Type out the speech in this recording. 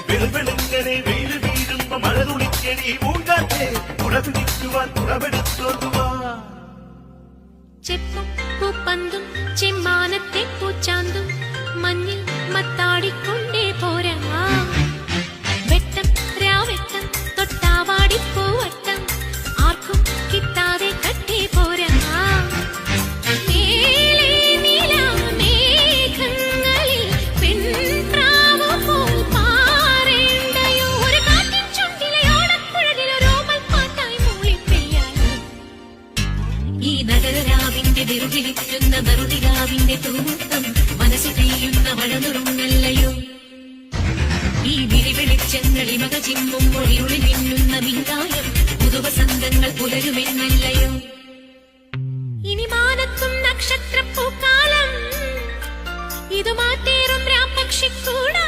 വെളുവെളുങ്ങനെ വെയിൽ വീഴുമ്പോ മഴ തുളിക്കടി പൂങ്കാറ്റേ കുടപിടിക്കുവാൻ കുടമെടുത്തോണ്ടുവാ. ചെപ്പും പൂപ്പന്തും ചെമ്മാനത്തെ പൂച്ചാന്തും മഞ്ഞിൽ മത്താടിക്കൊണ്ടേ പോരാ. വെട്ടം രാവെട്ടം തൊട്ടാവാടിപ്പൂവട്ടം ആർക്കും കിട്ടാതെ കട്ടേ പോരാ. ഈ നഗരരാവിന്റെ വെറുതിരിക്കുന്ന വെറുതിരാവിന്റെ തൂമുത്തം മനസ്സ് പെയ്യുന്ന മഴനുറുങ്ങല്ലയോ. ഈ വിരിവെളിച്ചങ്ങളിൽ മക ചിമ്മുമ്പോൾ ഇരുളിൽ മിന്നുന്ന മിന്നായം പുതുവസന്തങ്ങൾ പുലരുമെന്നല്ലയോ. ഇനി മാനത്തും നക്ഷത്രപ്പൂക്കാലം ഇത് മാറ്റേറും രാപ്പക്ഷിക്കൂടാ.